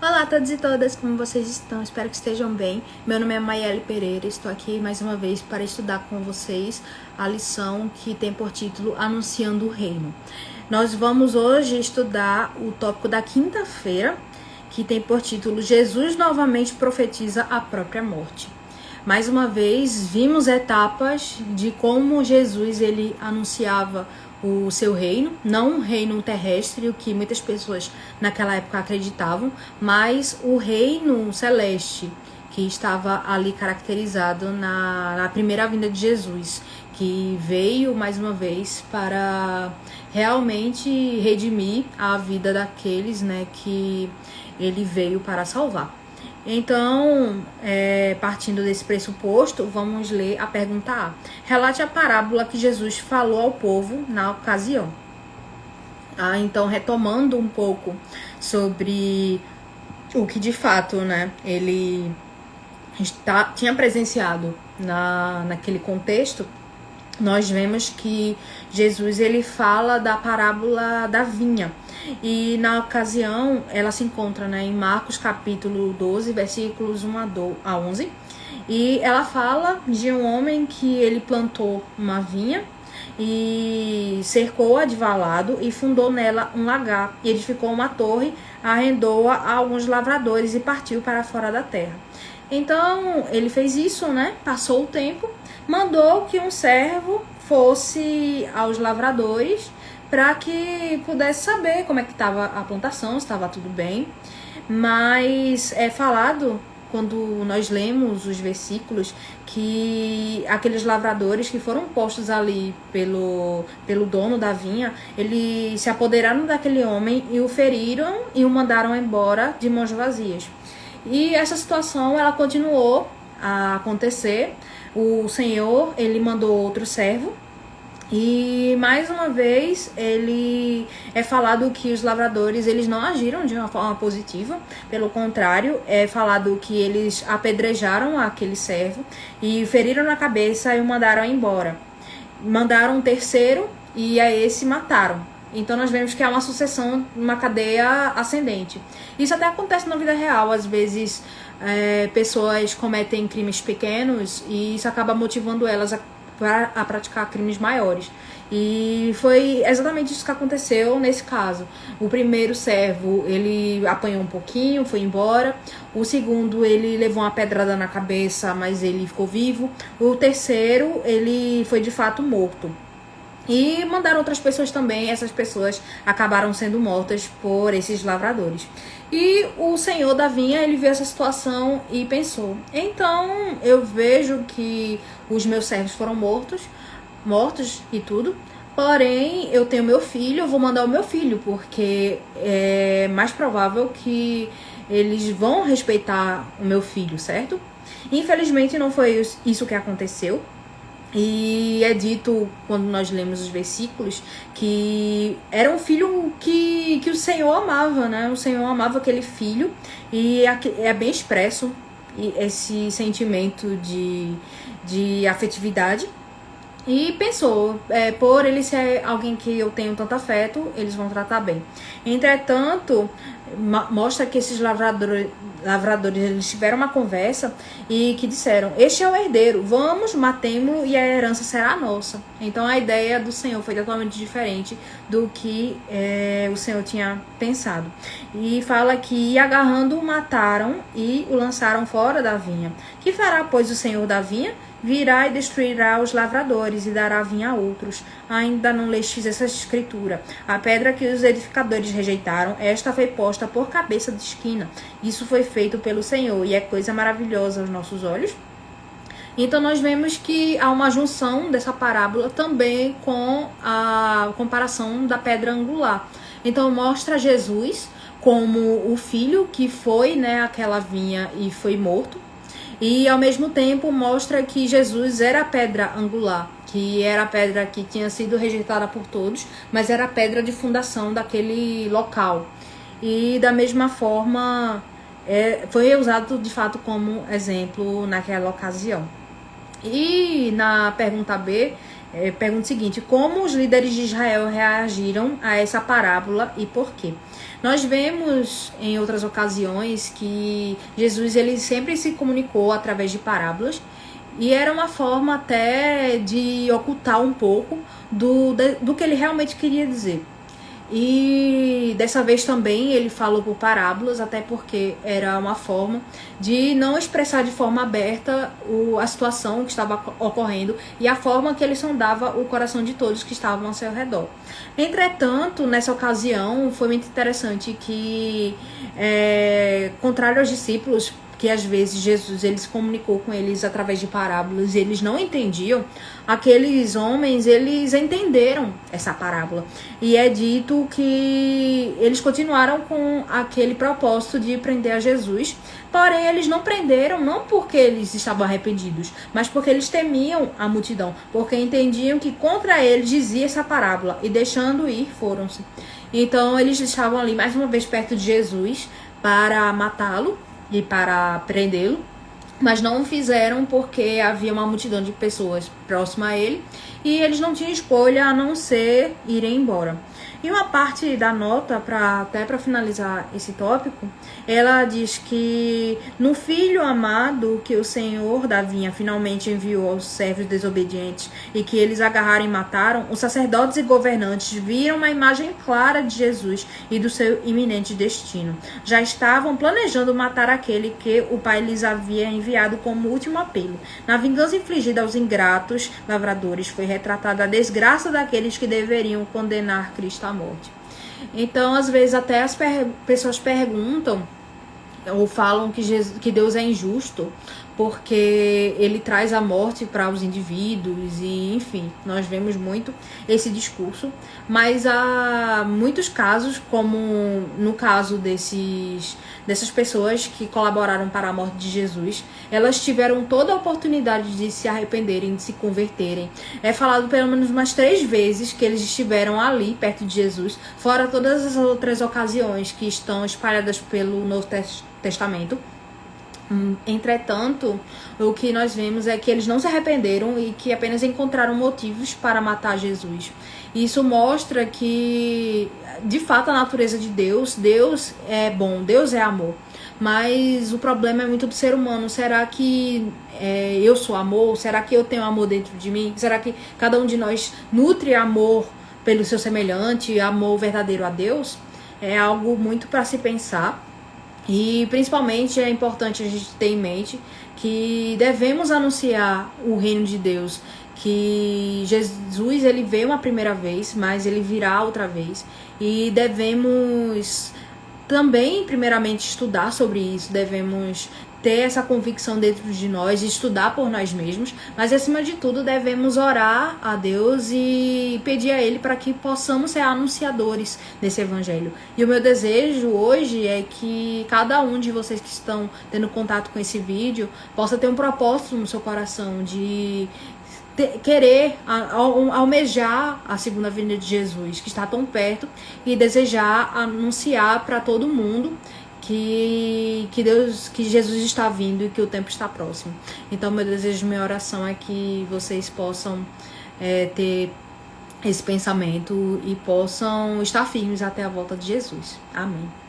Olá a todos e todas, como vocês estão? Espero que estejam bem. Meu nome é Maiele Pereira, estou aqui mais uma vez para estudar com vocês a lição que tem por título Anunciando o Reino. Nós vamos hoje estudar o tópico da quinta-feira, que tem por título Jesus novamente profetiza a própria morte. Mais uma vez, vimos etapas de como Jesus ele anunciava o seu reino, não um reino terrestre, o que muitas pessoas naquela época acreditavam, mas o reino celeste, que estava ali caracterizado na primeira vinda de Jesus, que veio mais uma vez para realmente redimir a vida daqueles, né, que ele veio para salvar. Então, partindo desse pressuposto, vamos ler a pergunta A. Relate a parábola que Jesus falou ao povo na ocasião. Então, retomando um pouco sobre o que de fato, né, ele tinha presenciado naquele contexto, nós vemos que Jesus ele fala da parábola da vinha. E na ocasião, ela se encontra, né, em Marcos capítulo 12, versículos 1 a 11. E ela fala de um homem que ele plantou uma vinha e cercou-a de valado e fundou nela um lagar. E edificou uma torre, arrendou-a a alguns lavradores e partiu para fora da terra. Então, ele fez isso, né? Passou o tempo, mandou que um servo fosse aos lavradores para que pudesse saber como é que estava a plantação, se estava tudo bem. Mas é falado, quando nós lemos os versículos, que aqueles lavradores que foram postos ali pelo dono da vinha, eles se apoderaram daquele homem e o feriram e o mandaram embora de mãos vazias. E essa situação, ela continuou a acontecer. O Senhor, ele mandou outro servo. E mais uma vez ele é falado que os lavradores eles não agiram de uma forma positiva, pelo contrário, é falado que eles apedrejaram aquele servo e feriram na cabeça e o mandaram embora. Mandaram um terceiro e a esse mataram. Então nós vemos que é uma sucessão, uma cadeia ascendente. Isso até acontece na vida real, às vezes pessoas cometem crimes pequenos e isso acaba motivando elas a praticar crimes maiores. E foi exatamente isso que aconteceu nesse caso. O primeiro servo, ele apanhou um pouquinho, foi embora. O segundo, ele levou uma pedrada na cabeça, mas ele ficou vivo. O terceiro, ele foi de fato morto. E mandaram outras pessoas também, essas pessoas acabaram sendo mortas por esses lavradores. E o senhor da vinha, ele viu essa situação e pensou: então eu vejo que os meus servos foram mortos e tudo, porém eu tenho meu filho, eu vou mandar o meu filho, porque é mais provável que eles vão respeitar o meu filho, certo? Infelizmente não foi isso que aconteceu. E é dito, quando nós lemos os versículos, que era um filho que o Senhor amava, né? O Senhor amava aquele filho e é bem expresso esse sentimento de afetividade. E pensou, por ele ser alguém que eu tenho tanto afeto, eles vão tratar bem. Entretanto, mostra que esses lavradores eles tiveram uma conversa e que disseram: este é o herdeiro, vamos, matemo-lo e a herança será nossa. Então a ideia do Senhor foi totalmente diferente do que o Senhor tinha pensado. E fala que agarrando-o mataram e o lançaram fora da vinha. Que fará, pois, o Senhor da vinha? Virá e destruirá os lavradores e dará a vinha a outros. Ainda não lestes essa escritura. A pedra que os edificadores rejeitaram, esta foi posta por cabeça de esquina. Isso foi feito pelo Senhor e é coisa maravilhosa aos nossos olhos. Então nós vemos que há uma junção dessa parábola também com a comparação da pedra angular. Então mostra Jesus como o filho que foi, né, aquela vinha e foi morto. E ao mesmo tempo mostra que Jesus era a pedra angular, que era a pedra que tinha sido rejeitada por todos, mas era a pedra de fundação daquele local. E da mesma forma foi usado de fato como exemplo naquela ocasião. E na pergunta B, pergunta o seguinte: como os líderes de Israel reagiram a essa parábola e por quê? Nós vemos em outras ocasiões que Jesus ele sempre se comunicou através de parábolas, e era uma forma até de ocultar um pouco do que ele realmente queria dizer. E dessa vez também ele falou por parábolas, até porque era uma forma de não expressar de forma aberta a situação que estava ocorrendo e a forma que ele sondava o coração de todos que estavam ao seu redor. Entretanto, nessa ocasião, foi muito interessante que, contrário aos discípulos, que às vezes Jesus ele se comunicou com eles através de parábolas e eles não entendiam, aqueles homens eles entenderam essa parábola. E é dito que eles continuaram com aquele propósito de prender a Jesus, porém eles não prenderam não porque eles estavam arrependidos, mas porque eles temiam a multidão, porque entendiam que contra eles dizia essa parábola, e deixando ir foram-se. Então eles estavam ali mais uma vez perto de Jesus para matá-lo e para prendê-lo, mas não o fizeram porque havia uma multidão de pessoas próxima a ele e eles não tinham escolha a não ser irem embora. E uma parte da nota, até para finalizar esse tópico, ela diz que no filho amado que o Senhor da vinha finalmente enviou aos servos desobedientes e que eles agarraram e mataram, os sacerdotes e governantes viram uma imagem clara de Jesus e do seu iminente destino. Já estavam planejando matar aquele que o Pai lhes havia enviado como último apelo. Na vingança infligida aos ingratos lavradores foi retratada a desgraça daqueles que deveriam condenar Cristo à morte. Então, às vezes, até as pessoas perguntam ou falam que Deus é injusto porque ele traz a morte para os indivíduos e, enfim, nós vemos muito esse discurso, mas há muitos casos, como no caso dessas pessoas que colaboraram para a morte de Jesus, elas tiveram toda a oportunidade de se arrependerem, de se converterem. É falado pelo menos umas 3 vezes que eles estiveram ali perto de Jesus, fora todas as outras ocasiões que estão espalhadas pelo Novo Testamento. Entretanto, o que nós vemos é que eles não se arrependeram e que apenas encontraram motivos para matar Jesus. Isso mostra que, de fato, a natureza de Deus é bom, Deus é amor. Mas o problema é muito do ser humano. Será que eu sou amor? Será que eu tenho amor dentro de mim? Será que cada um de nós nutre amor pelo seu semelhante, amor verdadeiro a Deus? É algo muito para se pensar. E principalmente é importante a gente ter em mente que devemos anunciar o reino de Deus, que Jesus ele veio uma primeira vez, mas ele virá outra vez, e devemos também primeiramente estudar sobre isso, devemos ter essa convicção dentro de nós, estudar por nós mesmos, mas acima de tudo devemos orar a Deus e pedir a Ele para que possamos ser anunciadores desse evangelho. E o meu desejo hoje é que cada um de vocês que estão tendo contato com esse vídeo possa ter um propósito no seu coração de querer almejar a segunda vinda de Jesus, que está tão perto, e desejar anunciar para todo mundo que Jesus está vindo e que o tempo está próximo. Então, meu desejo, minha oração é que vocês possam ter esse pensamento e possam estar firmes até a volta de Jesus. Amém.